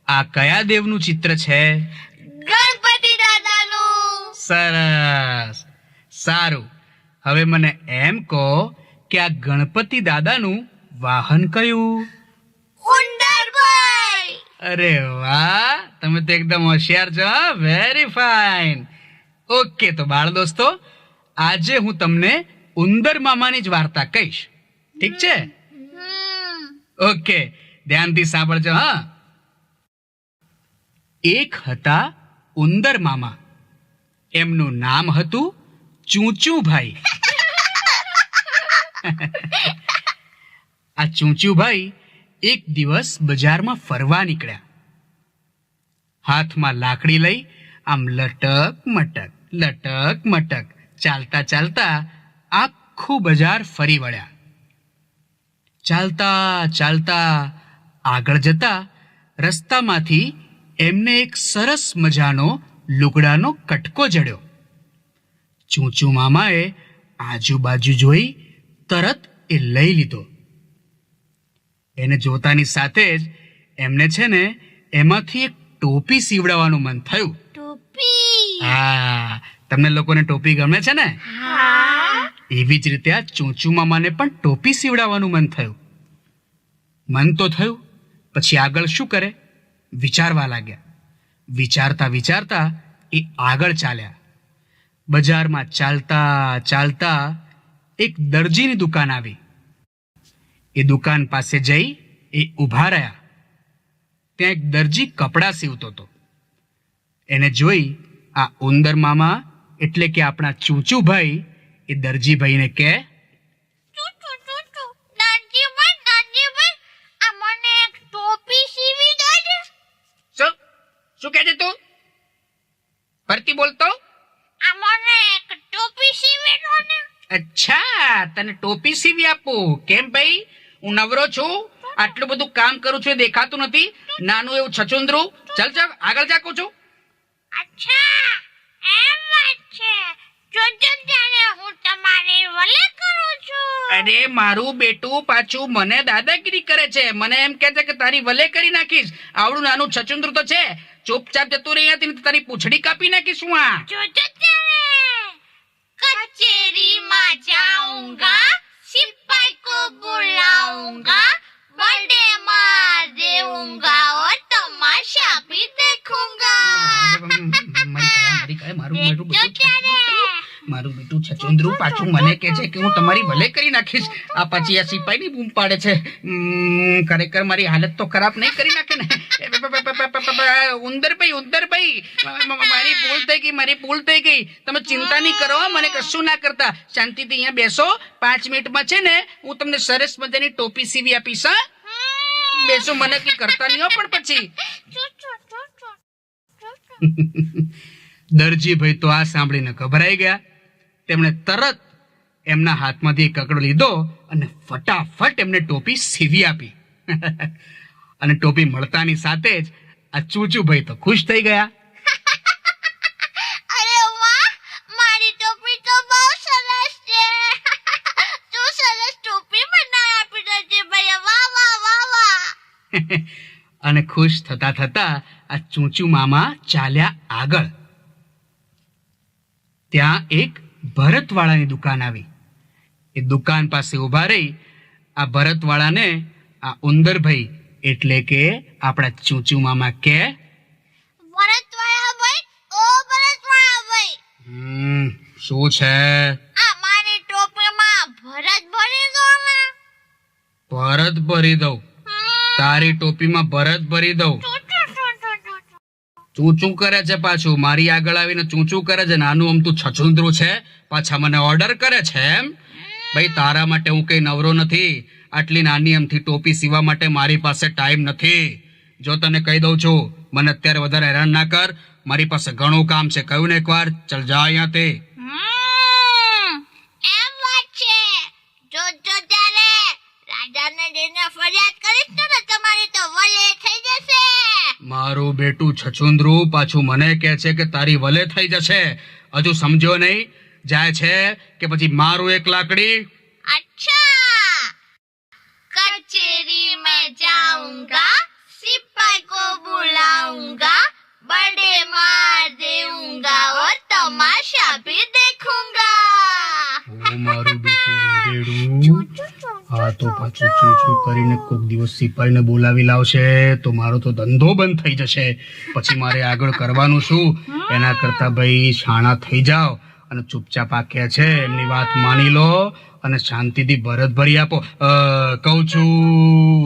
આ કયા દેવનું ચિત્ર છે? ગણપતિ દાદાનું. સરસ, સારું. હવે મને એમ કહો કે આ ગણપતિ દાદાનું વાહન કયું? ઉંદરભાઈ. અરે વાહ, તમે તો એકદમ હોશિયાર છો. Very fine. ઓકે, તો બાળ દોસ્તો, આજે હું તમને ઉંદર મામાની જ વાર્તા કહીશ. ઠીક છે? ઓકે, ધ્યાનથી સાંભળજો. હા, એક હતા ઉંદર મામા. એમનું નામ હતું ચૂંચુભાઈ. આ ચૂંચુભાઈ એક દિવસ બજારમાં ફરવા નીકળ્યા. હાથમાં લાકડી લઈ આમ લટક મટક ચાલતા ચાલતા આખું બજાર ફરી વળ્યા. ચાલતા ચાલતા આગળ જતા રસ્તામાંથી એમને એક સરસ મજાનો લુગડાનો કટકો જડ્યો. ચૂંચુ મામાએ આજુબાજુ જોઈ તરત એ લઈ લીધો. એને જોતાની સાથે જ એમને છે ને એમાંથી એક ટોપી સીવડાવવાનું મન થયું. ટોપી. હા, તમને લોકોને ટોપી ગમે છે ને? હા. એવી જ રીતે આ ચૂંચુ મામાને પણ ટોપી સીવડાવવાનું મન થયું. મન તો થયું, પછી આગળ શું કરે વિચારવા લાગ્યા. વિચારતા વિચારતા એ આગળ ચાલ્યા. બજારમાં ચાલતા ચાલતા એક દરજીની દુકાન આવી. એ દુકાન પાસે જઈ એ ઊભા રહ્યા. ત્યાં એક દરજી કપડાં સીવતો હતો. એને જોઈ આ ઉંદર મામા એટલે કે આપણા ચૂંચુભાઈ એ દરજીભાઈને કહે, નાનજીભાઈ, આ મને એક ટોપી સીવી દેજો. શું કહે છે તું? ફરતી બોલતો. આ મને એક ટોપી સીવી દો ને. અચ્છા, તને ટોપી સીવી આપું. કેમ ભાઈ, હું નવરો છું, આટલું બધું કામ કરું છું એ દેખાતું નથી? નાનું એવું છચુંદરું. ચાલ ચાલ આગળ જા કહું છું. અચ્છા, એમ વાત છે. જોજો ત્યારે હું તમારી વલે કરું છું. અરે મારું બેટું પાછું મને દાદાગીરી કરે છે. મને એમ કહે છે કે તારી વલે કરી નાખીશ. આવડું નાનું છચુંદરું તો છે. ચૂપચાપ જતું રહી હતી ને તારી પૂંછડી કાપી નાખીશ હું. આ જોજો ત્યારે કચેરીમાં જાઉંગા, સિપાઈ કો બુલાऊंगा, बर्थडे में देऊंगा और तमाशा भी देखूंगा. મારું બેટું છચુંદરું પાછું મને કહે છે કે હું તમારી ભલે કરી નાખીશ. આ પછી આ સિપાહીની બૂમ પાડે છે. ખરેખર મારી હાલત તો ખરાબ નહીં કરી નાખે ને. ઉંદરભાઈ, મારી ભૂલ થઈ ગઈ. તમે ચિંતા નહીં કરો, મને કશું ના કરતા. શાંતિથી અહીંયા બેસો. 5 મિનિટમાં છે ને હું તમને સરસ મજાની ટોપી સીવી આપીશ. હા, બેસો, મને કઈ કરતા નહીં હો. પણ પછી દરજીભાઈ તો આ સાંભળીને ગભરાઈ ગયા. તેમણે તરત એમના હાથમાંથી કકડો લીધો અને ફટાફટ એમને ટોપી સીવી આપી. અને ટોપી મળતાની સાથે જ આ ચૂચુભાઈ તો ખુશ થઈ ગયા. અરે વાહ, મારી ટોપી તો બહુ સરસ છે. તું સરસ ટોપી બનાવી આપી દેજે ભાઈ. વાહ વાહ વાહ વાહ. અને ખુશ થતા થતા આ ચૂંચુ મામા ચાલ્યા આગળ. ત્યાં એક ભરતવાળાની દુકાન આવી. એ દુકાન પાસે ઊભા રહી આ ભરતવાળાને આ ઉંદરભાઈ એટલે કે આપણા ચૂંચુ મામા કે, ભરતવાળા ભાઈ, ઓ ભરતવાળા ભાઈ. શું છે? આ મારી ટોપીમાં ભરત ભરી દો ને. ભરત ભરી દઉં? તારી ટોપીમાં ભરત ભરી દઉં? ચૂંચું કરે છે પાછું. મારી આગળ આવીને ચૂંચું કરે છે. નાનું અમતું છછુંદરું છે, પાછા મને ઓર્ડર કરે છે એમ? ભાઈ, તારા માટે હું કઈ નવરો નથી. આટલી નાની અમથી ટોપી સીવા માટે મારી પાસે ટાઈમ નથી. જો તને કહી દઉં છું, મને અત્યારે વધારે હેરાન ના કર. મારી પાસે ઘણું કામ છે. કહ્યું ને એકવાર, ચલ જા અહીંયાથી. એમ વાત છે. જોજો ત્યારે રાજાને જઈને ફરિયાદ કરીશ ને તમારી તો વલે થઈ જશે. મારું બેટું છછુંદરું પાછું મને કહે છે કે તારી વલે થઈ જશે. હજુ સમજ્યો નહીં? જાય છે કે પછી મારું એક લાકડી? अच्छा, कचेरी में जाऊंगा, सिपाही को बुला ચૂચું કરીને કોક દિવસ સિપાહીને બોલાવી લાવશે તો મારો તો ધંધો બંધ થઈ જશે. પછી મારે આગળ કરવાનું શું? એના કરતા ભાઈ શાણા થઈ જાઓ અને ચૂપચાપ આ કે છે એમની વાત માની લો અને શાંતિથી ભરત ભરી આપો. કહું છું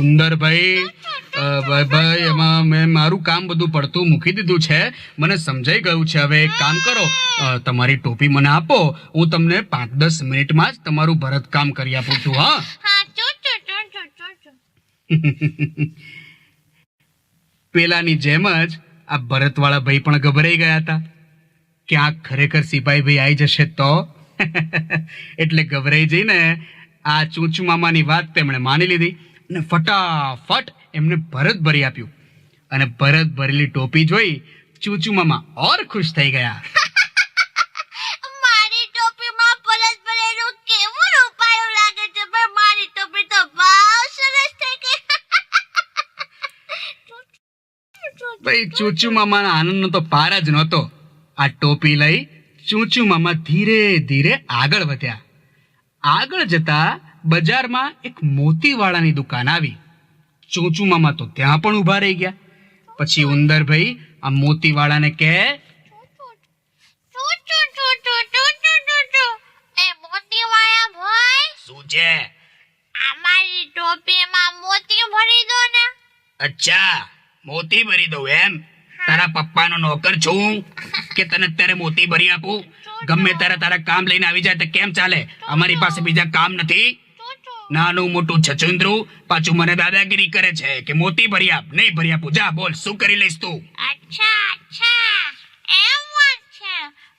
ઉંદરભાઈ, ભાઈ એમાં મેં મારું કામ બધું પડતું મૂકી દીધું છે, મને સમજાઈ ગયું છે. હવે એક કામ કરો, તમારી ટોપી મને આપો, હું તમને 5-10 મિનિટમાં જ તમારું ભરત કામ કરી આપું છું. હા પેલાની જેમ જ આ ભરતવાળા ભાઈ પણ ગભરાઈ ગયા હતા. ક્યાંક ખરેખર સિપાહી ભાઈ આવી જશે તો એટલે ગભરાઈ જઈને આ ચૂચુ મામાની વાત તેમણે માની લીધી અને ફટાફટ એમને ભરત ભરી આપ્યું. અને ભરત ભરેલી ટોપી જોઈ ચૂચુ મામા ઓર ખુશ થઈ ગયા. મારી ટોપીમાં પરત ભરેલું કેવું રૂપાળું લાગે છે, પણ મારી ટોપી તો બહુ સરસ થઈ ગઈ. ભાઈ ચૂચુ મામાના આનંદનો તો પાર જ નહોતો. આ ટોપી લઈ ચૂચુ મામા ધીરે ધીરે આગળ વધ્યા. આગળ જતા બજારમાં એક મોતીવાળાની દુકાન આવી. ચૂચુ મામા તો ત્યાં પણ ઊભા રહી ગયા. પછી ઉંદરભાઈ આ મોતીવાળાને કહે, એ મોતીવાળા ભાઈ, શું છે? આ મારી ટોપીમાં મોતી ભરી દો ને. અચ્છા, મોતી ભરી દઉં એમ? તારા પપ્પાનો નોકર છું કે તને અત્યારે મોતી ભરી આપું? ગમે ત્યારે તારા કામ લઈને આવી જાય તો કેમ ચાલે? અમારી પાસે બીજા કામ નથી. નાનું મોટું છછુંદરું પાછું મને દાદાગીરી કરે છે કે મોતી ભરી આપ. નહીં ભરી આપું. જા બોલ, શું કરી લઈશ તું? અચ્છા એમ વાત છે.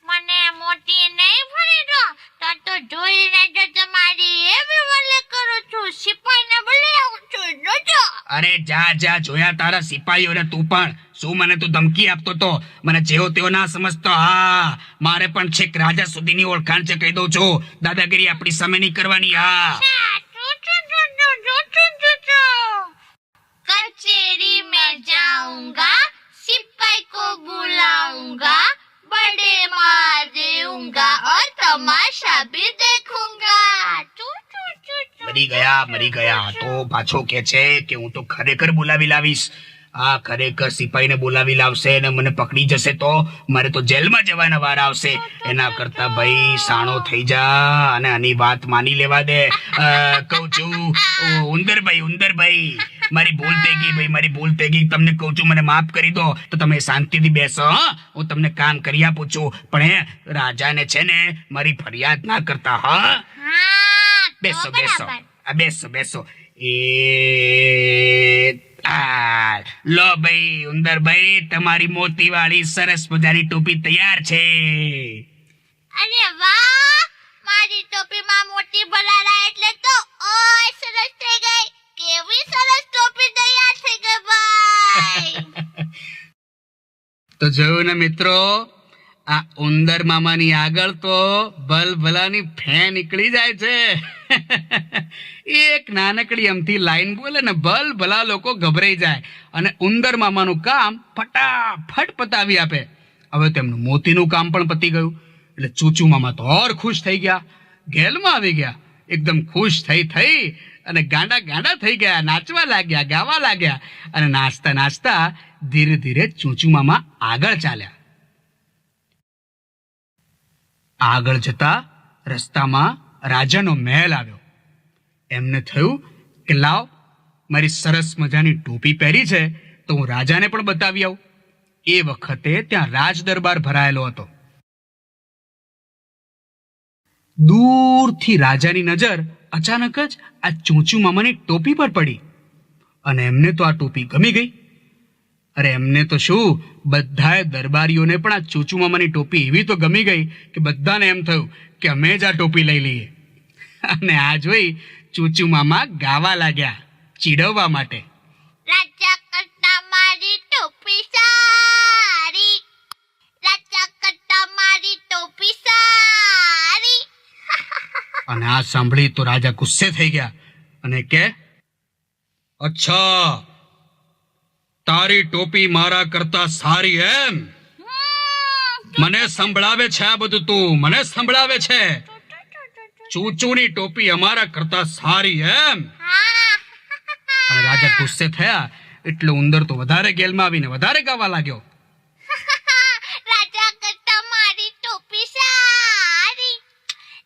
મને મોતી નહીં ભરી દો તો જોઈને જો તમારી એવી વલે કરું છું, સિપાહીને બોલાવું છું. જોજો. અરે જા જોયા તારા સિપાહીઓને. તું પણ શું મને તું ધમકી આપતો તો? મને જેવો તેવો ના સમજતો. હા, મારે પણ છેક રાજા સુધીની ઓળખાણ છે, કહી દઉં છું. દાદાગીરી આપણી સામે નહીં કરવાની. હા, कचेरी में जाऊंगा, सिपाही को बुलाऊंगा, बड़े मार दूंगा और तमाशा भी देखूंगा. મરી ગયા તો પાછો કે છે કે હું તો ખરેખર બોલાવી લાવીશ. આ ખરેખર સિપાહીને બોલાવી લાવશે અને મને પકડી જશે તો મારે તો જેલમાં જવાના વાર આવશે. એના કરતા ભાઈ સાણો થઈ જા અને આની વાત માની લેવા દે. કહું છું ઉંદરભાઈ, મારી ભૂલ થઈ ગઈ ભાઈ, મારી ભૂલ થઈ ગઈ. તમને કહું છું મને માફ કરી દો. તો તમે શાંતિથી બેસો. હું તમને કામ કરી આપું છું, પણ રાજાને છે ને મારી ફરિયાદ ના કરતા. હા, બેસો. લો ભાઈ ઉંદરભાઈ, તમારી મોતીવાળી સરસ મજાની ટોપી તૈયાર છે. અરે વાહ, મારી ટોપીમાં મોતી ભરાડા એટલે તો ઓય સરસ થઈ ગઈ. કેવી સરસ ટોપી તૈયાર થઈ ગઈ ભાઈ. તો જોયું ને મિત્રો, આ ઉંદર મામાની આગળ તો ભલભલાની ફે નીકળી જાય છે. એક નાનકડી અમથી લાઈન બોલે ને ભલભલા લોકો ગભરાઈ જાય અને ઉંદર મામાનું કામ ફટાફટ પતાવી આપે. હવે તેમનું મોતીનું કામ પણ પતી ગયું એટલે ચૂચુ મામા તો ઓર ખુશ થઈ ગયા. ગેલમાં આવી ગયા. એકદમ ખુશ થઈ અને ગાંડા થઈ ગયા. નાચવા લાગ્યા, ગાવા લાગ્યા અને નાચતા ધીરે ધીરે ચૂચુ મામા આગળ ચાલ્યા. આગળ જતા રસ્તામાં રાજાનો મહેલ આવ્યો. એમને થયું કે લાવ, મારી સરસ મજાની ટોપી પહેરી છે તો હું રાજાને પણ બતાવી આવું. એ વખતે ત્યાં રાજ દરબાર ભરાયેલો હતો. દૂરથી રાજાની નજર અચાનક જ આ ચૂચુ મામાની ટોપી પર પડી અને એમને તો આ ટોપી ગમી ગઈ. અરે એમને તો શું, બધાએ દરબારીઓને પણ આ ચૂચુ મામાની ટોપી એવી તો ગમી ગઈ કે બધાને એમ થયું કે અમે જ આ ટોપી લઈ લઈએ. અને આ જોઈ ચૂચુ મામા ગાવા લાગ્યા ચીડવવા માટે. રાજા કરતા મારી ટોપી સારી, રાજા કરતા મારી ટોપી સારી. અને આ સાંભળી તો રાજા ગુસ્સે થઈ ગયા અને કે, અચ્છા, તારી ટોપી મારા કરતા સારી એમ? મને સંભળાવે છે આ બધું તું? મને સંભળાવે છે ચૂચુની ટોપી અમારા કરતા સારી એમ? હા, અને રાજા ગુસ્સે થયા એટલે ઉંદર તો વધારે ગેલમાં આવીને વધારે ગાવા લાગ્યો. રાજા કરતા મારી ટોપી સારી,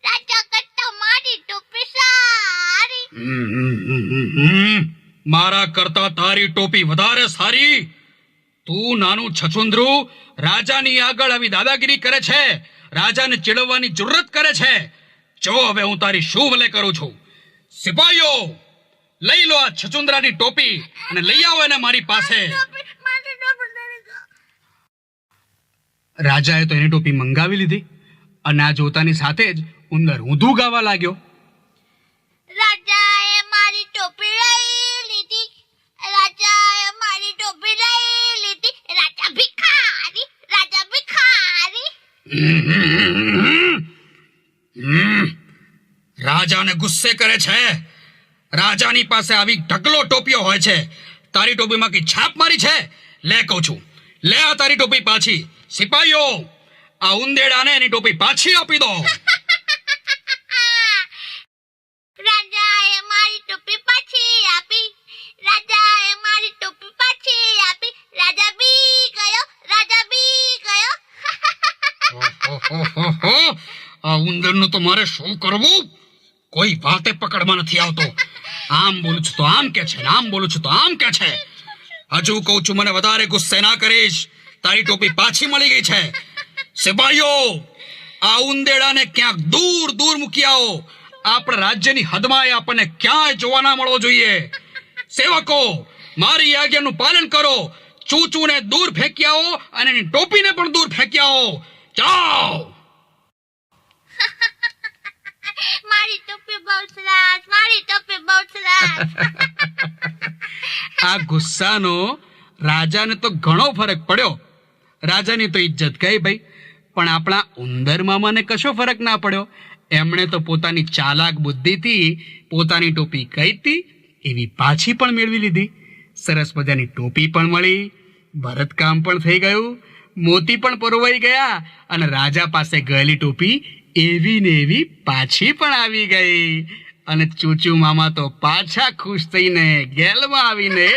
રાજા કરતા મારી ટોપી સારી. મારા કરતા તારી ટોપી વધારે સારી? તું નાનું છછુંદરું રાજાની આગળ આવી દાદાગીરી કરે છે, રાજાને ચીડવવાની જુર્રત કરે છે. જો હવે હું તારી શું ભલે કરું છું. સિપાહીઓ, લઈ લો આ છછુંદરાની ટોપી અને લઈ આવો એને મારી પાસે. મારી ટોપી. રાજાએ તો એની ટોપી મંગાવી લીધી અને આ જોતાની સાથે જ ઉંદર ઊંધું ગાવા લાગ્યો. રાજાએ મારી ટોપી લઈ લીધી, રાજાએ મારી ટોપી લઈ લીધી, રાજા ભિખારી, રાજા ભિખારી. રાજાને ગુસ્સે કરે છે. રાજાની પાસે આવી ઢગલો ટોપીઓ હોય છે. તારી ટોપીમાં કઈ છાપ મારી છે? લે કહું છું, લે આ તારી ટોપી પાછી. સિપાહીઓ, આ ઉંદેડાને એની ટોપી પાછી આપી દો. રાજાએ મારી ટોપી પાછી આપી, રાજાએ મારી ટોપી પાછી આપી, રાજા બી ગયો, રાજા બી ગયો. ઓહોહોહો, આ ઉંદરનું તો મારે શું કરવું? કોઈ વાતે પકડમાં નથી આવતો. આમ બોલું છું તો આમ કે છે, આમ બોલું છું તો આમ કે છે. હજુ કહું છું, મને વધારે ગુસ્સે ના કરીશ. તારી ટોપી પાછી મળી ગઈ છે. સિપાહીઓ, આ ઉંદેડાને ક્યાંક દૂર દૂર મૂકી આવો. આપણા રાજ્યની હદમાં એ આપણને ક્યાંય જોવા ના મળવો જોઈએ. સેવકો, મારી આજ્ઞાનું પાલન કરો. ચૂચૂને દૂર ફેંકી આવો અને એની ટોપીને પણ દૂર ફેંકી આવો. જાઓ. મારી ટોપી બહુ સરસ, મારી ટોપી બહુ સરસ. આ ગુસ્સાનો રાજાને તો ઘણો ફરક પડ્યો. રાજાની તો ઇજ્જત ગઈ ભાઈ, પણ આપણા ઉંદર મામાને કશો ફરક ના પડ્યો. એમણે તો પોતાની ચાલાક બુદ્ધિથી પોતાની ટોપી કઈ હતી એવી પાછી પણ મેળવી લીધી. સરસ મજાની ટોપી પણ મળી, ભરતકામ પણ થઈ ગયું, મોતી પણ પરોવાઈ ગયા અને રાજા પાસે ગયેલી ટોપી એવી ને એવી પાછી પણ આવી ગઈ. અને ચૂચુ મામા તો પાછા ખુશ થઈને ગેલમાં આવીને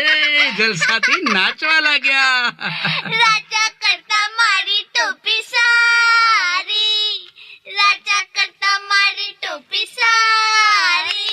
જલસાથી નાચવા લાગ્યા. રાજા કરતા મારી ટોપી સારી, રાજા કરતા મારી ટોપી સારી.